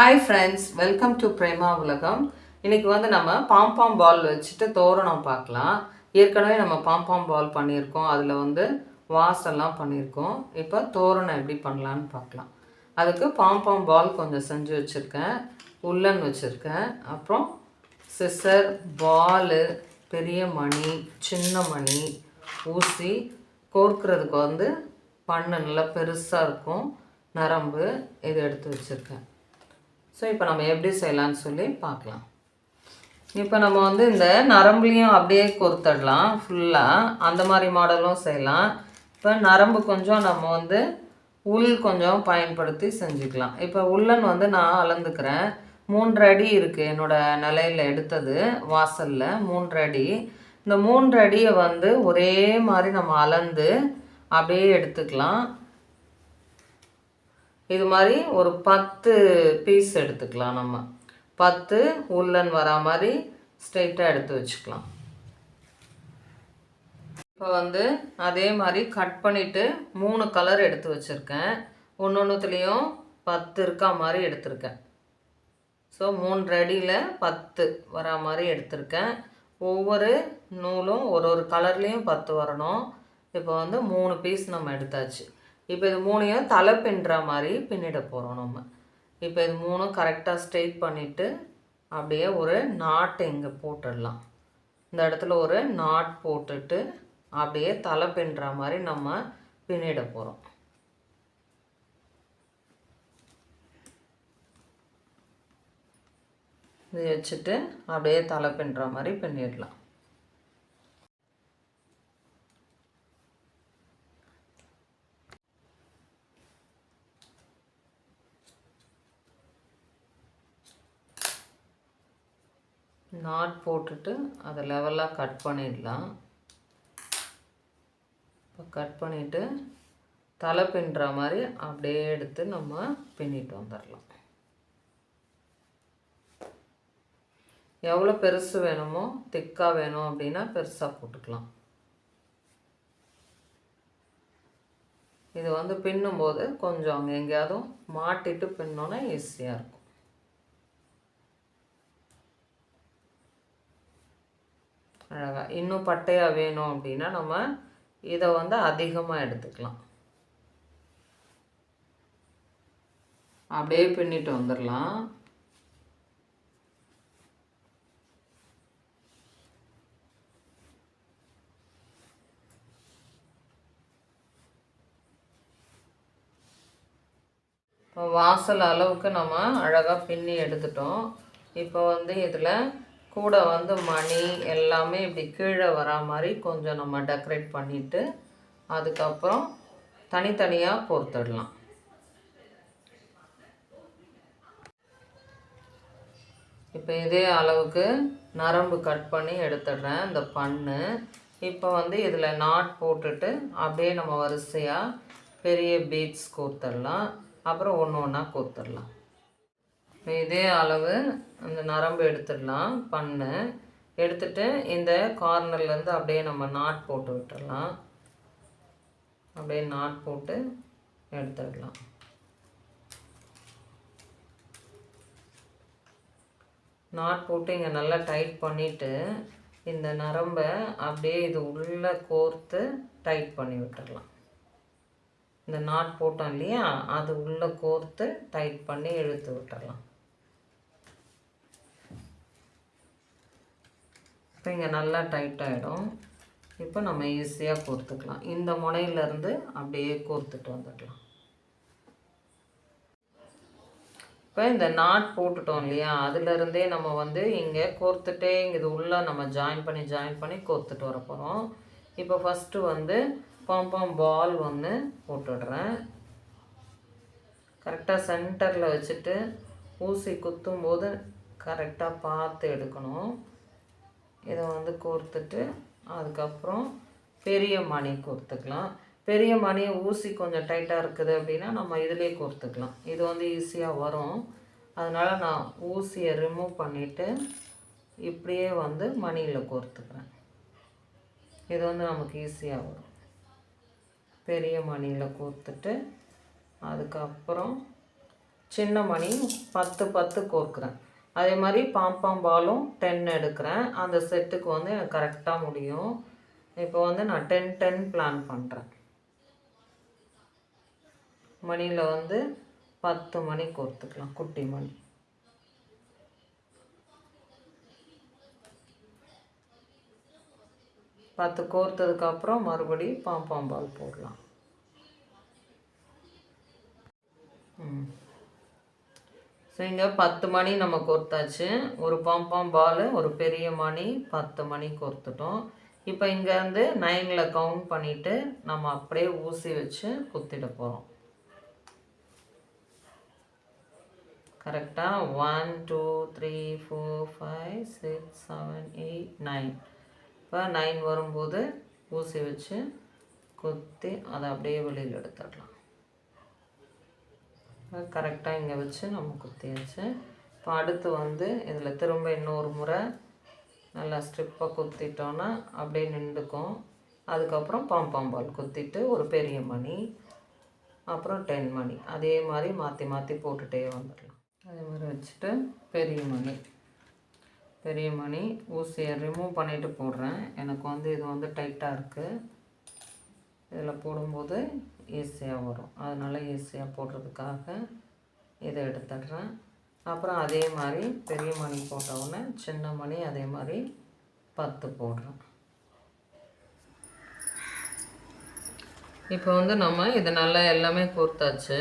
Hi friends, welcome to Prema உலகம். இன்றைக்கி வந்து நம்ம பாம்பாம் பால் வச்சுட்டு தோரணம் பார்க்கலாம். ஏற்கனவே நம்ம பாம்பாம் பால் பண்ணியிருக்கோம், அதில் வந்து வாசெல்லாம் பண்ணியிருக்கோம். இப்போ தோரணம் எப்படி பண்ணலான்னு பார்க்கலாம். அதுக்கு பாம்பாம் பால் கொஞ்சம் செஞ்சு வச்சுருக்கேன், உள்ளன் வச்சுருக்கேன், அப்புறம் சிசர், பாலு, பெரிய மணி, சின்ன மணி, ஊசி, கோர்க்கிறதுக்கு வந்து பண்ணு நல்லா பெருசாக இருக்கும், நரம்பு, இது எடுத்து வச்சுருக்கேன். ஸோ இப்போ நம்ம எப்படி செய்யலான்னு சொல்லி பார்க்கலாம். இப்போ நம்ம வந்து இந்த நரம்புலையும் அப்படியே கொறுத்துடலாம் ஃபுல்லாக, அந்த மாதிரி மாடலும் செய்யலாம். இப்போ நரம்பு கொஞ்சம் நம்ம வந்து உள் கொஞ்சம் பயன்படுத்தி செஞ்சுக்கலாம். இப்போ உள்ளன் வந்து நான் அளந்துக்கிறேன், 3 அடி இருக்குது என்னோடய நிலையில் எடுத்தது, வாசலில் 3 அடி. இந்த 3 அடியை வந்து ஒரே மாதிரி நம்ம அளந்து அப்படியே எடுத்துக்கலாம். இது மாதிரி ஒரு 10 பீஸ் எடுத்துக்கலாம். நம்ம 10 உள்ளன் வரா மாதிரி ஸ்ட்ரெயிட்டாக எடுத்து வச்சுக்கலாம். இப்போ வந்து அதே மாதிரி கட் பண்ணிவிட்டு 3 கலர் எடுத்து வச்சுருக்கேன். ஒன்றுத்துலேயும் 10 இருக்கா மாதிரி எடுத்திருக்கேன். ஸோ 3 அடியில் 10 வரா மாதிரி எடுத்திருக்கேன். ஒவ்வொரு நூலும் ஒரு கலர்லேயும் 10 வரணும். இப்போ வந்து 3 பீஸ் நம்ம எடுத்தாச்சு. இப்போ இது 3ஐயும் தலை பின்னுற மாதிரி பின்னிட போகிறோம் நம்ம. இப்போ இது 3ம் கரெக்டாக ஸ்ட்ரெயிட் பண்ணிவிட்டு அப்படியே ஒரு நாட் இங்கே போட்டுடலாம். இந்த இடத்துல ஒரு நாட் போட்டுட்டு அப்படியே தலை பின்னுற மாதிரி நம்ம பின்னிட போகிறோம். இது வச்சுட்டு அப்படியே தலை பின்னுற மாதிரி பின்னிடலாம். நாட் போட்டுட்டு அதை லெவலாக கட் பண்ணிடலாம். இப்போ கட் பண்ணிவிட்டு தலை பின்னுற மாதிரி அப்படியே எடுத்து நம்ம பின்னிட்டு வந்துடலாம். எவ்வளோ பெருசு வேணுமோ, திக்காக வேணும் அப்படின்னா பெருசாக போட்டுக்கலாம். இது வந்து பின்னும்போது கொஞ்சம் அங்கே எங்கேயாவது மாட்டிட்டு பின்னோன்னா ஈஸியாக இருக்கும். அழகாக இன்னும் பட்டையாக வேணும் அப்படின்னா நம்ம இதை வந்து அதிகமாக எடுத்துக்கலாம். அப்படியே பின்னிட்டு வந்துடலாம். இப்போ வாசல் அளவுக்கு நம்ம அழகாக பின்னி எடுத்துட்டோம். இப்போ வந்து இதில் கூட வந்து மணி எல்லாமே இப்படி கீழே வரா மாதிரி கொஞ்சம் நம்ம டெக்கரேட் பண்ணிவிட்டு அதுக்கப்புறம் தனித்தனியாக கோர்த்துடலாம். இப்போ இதே அளவுக்கு நரம்பு கட் பண்ணி எடுத்துடுறேன் இந்த பண்ணு. இப்போ வந்து இதில் நாட் போட்டுட்டு அப்படியே நம்ம வரிசையாக பெரிய பீட்ஸ் கோர்த்துடலாம். அப்புறம் ஒன்று ஒன்றா கோர்த்துடலாம். இதே அளவு அந்த நரம்பு எடுத்துடலாம். பண்ணு எடுத்துட்டு இந்த கார்னர்லேருந்து அப்படியே நம்ம நாட் போட்டு விட்டுடலாம். அப்படியே நாட் போட்டு எடுத்துடலாம். நாட் போட்டு இங்கே நல்லா டைட் பண்ணிவிட்டு இந்த நரம்பை அப்படியே இது உள்ளே கோர்த்து டைட் பண்ணி விட்டுடலாம். இந்த நாட் போட்டோம் இல்லையா, அது உள்ளே கோர்த்து டைட் பண்ணி இழுத்து விட்டுடலாம். இப்போ இங்கே நல்லா டைட் ஆகிடும். இப்போ நம்ம ஈஸியாக கோர்த்துக்கலாம். இந்த முனையிலேருந்து அப்படியே கோர்த்துட்டு வந்துடலாம். இப்போ இந்த நாட் போட்டுட்டோம் இல்லையா, அதுலேருந்தே நம்ம வந்து இங்கே கோர்த்துட்டே இங்கே இது உள்ளே நம்ம ஜாயின் பண்ணி கோர்த்துட்டு வர போகிறோம். இப்போ ஃபஸ்ட்டு வந்து பாம்பாம் பால் ஒன்று போட்டுடுறேன். கரெக்டாக சென்டரில் வச்சுட்டு ஊசி குத்தும்போது கரெக்டாக பார்த்து எடுக்கணும். இதை வந்து கோர்த்துட்டு அதுக்கப்புறம் பெரிய மணி கோர்த்துக்கலாம். பெரிய மணி ஊசி கொஞ்சம் டைட்டாக இருக்குது அப்படின்னா நம்ம இதிலே கோர்த்துக்கலாம். இது வந்து ஈஸியாக வரும். அதனால் நான் ஊசியை ரிமூவ் பண்ணிவிட்டு இப்படியே வந்து மணியில் கோர்த்துக்கிறேன். இது வந்து நமக்கு ஈஸியாக வரும். பெரிய மணியில் கோர்த்துட்டு அதுக்கப்புறம் சின்ன மணி 10 கோர்க்குறேன். அதே மாதிரி பாம்பாம் பாலும் 10 எடுக்கிறேன். அந்த செட்டுக்கு வந்து எனக்கு கரெக்டாக முடியும். இப்போ வந்து நான் 10 பிளான் பண்ணுறேன். மணியில் வந்து 10 மணி கோர்த்துக்கலாம், குட்டி மணி. பத்து கோர்த்ததுக்கப்புறம் மறுபடி பாம்பாம் பால் போடலாம். ஸோ இங்கே 10 மணி நம்ம கோர்த்தாச்சு. ஒரு பாம்பாம் பால், ஒரு பெரிய மணி, 10 மணி கோர்த்துட்டோம். இப்போ இங்கேருந்து 9ல் கவுண்ட் பண்ணிவிட்டு நம்ம அப்படியே ஊசி வச்சு குத்திட போகிறோம். கரெக்டாக 1 2 3 4 5 6 7 8 9. இப்போ 9 வரும்போது ஊசி வச்சு குத்தி அதை அப்படியே வெளியில் எடுத்துடலாம். கரெக்டாக இங்கே வச்சு நம்ம குத்தியாச்சு. இப்போ அடுத்து வந்து இதில் திரும்ப இன்னொரு முறை நல்லா ஸ்ட்ரிப்பாக குத்திட்டோன்னா அப்படியே நின்றுக்கும். அதுக்கப்புறம் பாம்பாம் பால் குத்திட்டு ஒரு பெரிய மணி, அப்புறம் 10 மணி, அதே மாதிரி மாற்றி மாற்றி போட்டுகிட்டே வந்துடலாம். அதே மாதிரி வச்சுட்டு பெரிய மணி ஊசியை ரிமூவ் பண்ணிவிட்டு போடுறேன். எனக்கு வந்து இது வந்து டைட்டாக இருக்குது. இதில் போடும்போது ஈஸியாக வரும், அதனால் ஈஸியாக போடுறதுக்காக இதை எடுத்துடுறேன். அப்புறம் அதே மாதிரி பெரிய மணி போட்டவுடனே சின்ன மணி அதே மாதிரி 10 போடுறேன். இப்போ வந்து நம்ம இது நல்லா எல்லாமே கோர்த்தாச்சு.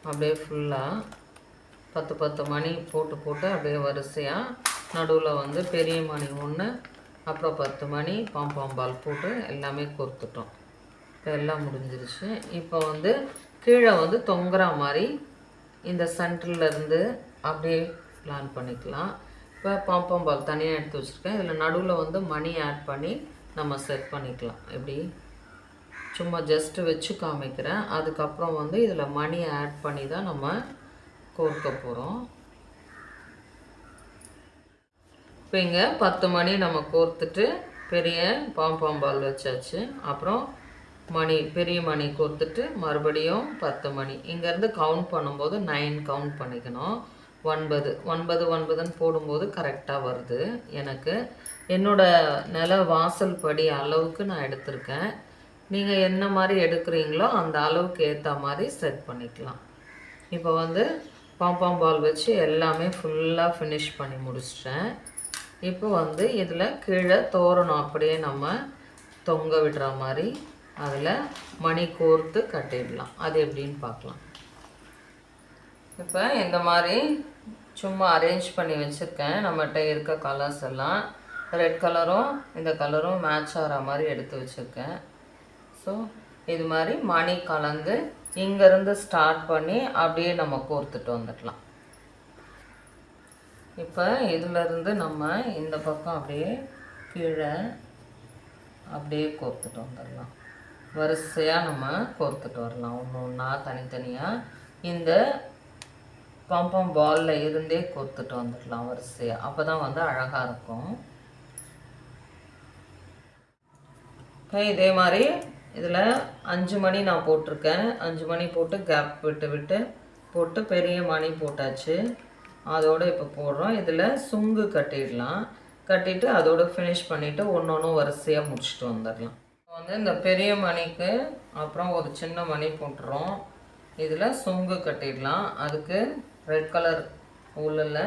அப்படியே ஃபுல்லாக 10 மணி போட்டு அப்படியே வரிசையாக நடுவில் வந்து பெரிய மணி 1, அப்புறம் 10 மணி பாம்பாம் பால் போட்டு எல்லாமே கோர்த்துட்டோம். இப்போ எல்லாம் முடிஞ்சிருச்சு. இப்போ வந்து கீழே வந்து தொங்குற மாதிரி இந்த சென்டர்லேருந்து அப்படியே பிளான் பண்ணிக்கலாம். இப்போ பாம்பாம் பால் தனியாக எடுத்து வச்சுருக்கேன். இதில் நடுவில் வந்து மணி ஆட் பண்ணி நம்ம செட் பண்ணிக்கலாம். எப்படி சும்மா ஜஸ்ட்டு வச்சு காமிக்கிறேன். அதுக்கப்புறம் வந்து இதில் மணி ஆட் பண்ணி தான் நம்ம கோர்க்க போகிறோம். இப்போ இங்கே 10 மணி நம்ம கோர்த்துட்டு பெரிய பாம்பாம் பால் வச்சாச்சு. அப்புறம் மணி பெரிய மணி கோர்த்துட்டு மறுபடியும் 10 மணி. இங்கேருந்து கவுண்ட் பண்ணும்போது 9 கவுண்ட் பண்ணிக்கணும். 9 போடும்போது கரெக்டாக வருது. எனக்கு என்னோடய நில வாசல் படி அளவுக்கு நான் எடுத்திருக்கேன். நீங்கள் என்ன மாதிரி எடுக்கிறீங்களோ அந்த அளவுக்கு ஏற்ற மாதிரி செட் பண்ணிக்கலாம். இப்போ வந்து பாம்பாம் பால் வச்சு எல்லாமே ஃபுல்லாக ஃபினிஷ் பண்ணி முடிச்சிட்டேன். இப்போ வந்து இதில் கீழே தோரணம் அப்படியே நம்ம தொங்க விடுற மாதிரி அதில் மணி கோர்த்து கட்டிடலாம். அது எப்படின்னு பார்க்கலாம். இப்போ இந்த மாதிரி சும்மா அரேஞ்ச் பண்ணி வச்சுருக்கேன். நம்மகிட்ட இருக்க கலர்ஸ் எல்லாம் ரெட் கலரும் இந்த கலரும் மேட்ச் ஆகிற மாதிரி எடுத்து வச்சுருக்கேன். ஸோ இது மாதிரி மணி கலந்து இங்கேருந்து ஸ்டார்ட் பண்ணி அப்படியே நம்ம கோர்த்துட்டு வந்துடலாம். இப்போ இதிலேருந்து நம்ம இந்த பக்கம் அப்படியே கீழே அப்படியே கோர்த்துட்டு வந்துடலாம். வரிசையாக நம்ம கோர்த்துட்டு வரலாம். ஒன்று ஒன்றா தனித்தனியாக இந்த பாம்பாம் பாலில் இருந்தே கோர்த்துட்டு வந்துடலாம் வரிசையாக. அப்போ தான் வந்து அழகாக இருக்கும். இப்போ இதே மாதிரி இதில் 5 மணி நான் போட்டிருக்கேன். 5 மணி போட்டு கேப் விட்டு போட்டு பெரிய மணி போட்டாச்சு. அதோடு இப்போ போடுறோம். இதில் சுங்கு கட்டிடலாம். கட்டிட்டு அதோடு ஃபினிஷ் பண்ணிவிட்டு ஒன்று வரிசையாக முடிச்சுட்டு வந்துடலாம். வந்து இந்த பெரிய மணிக்கு அப்புறம் ஒரு சின்ன மணி போட்டுறோம். இதில் சுங்கு கட்டிடலாம். அதுக்கு ரெட் கலர் உள்ளில்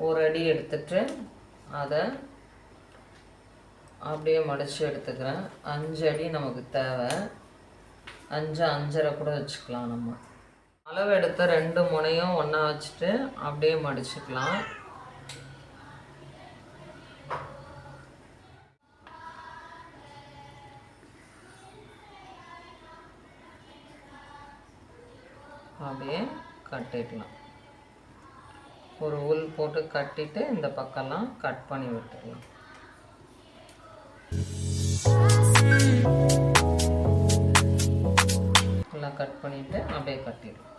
ஒரு அடி எடுத்துட்டு அதை அப்படியே மடித்து எடுத்துக்கிறேன். 5 அடி நமக்கு தேவை. 5 5.5 கூட வச்சுக்கலாம். நம்ம அளவு எடுத்த 2 முனையும் ஒன்றா வச்சுட்டு அப்படியே மடிச்சுக்கலாம். அப்படியே கட்டிடலாம். ஒரு உள் போட்டு கட்டிட்டு இந்த பக்கம்லாம் கட் பண்ணி விட்டுடலாம். எல்லாம் கட் பண்ணிவிட்டு அப்படியே கட்டிடலாம்.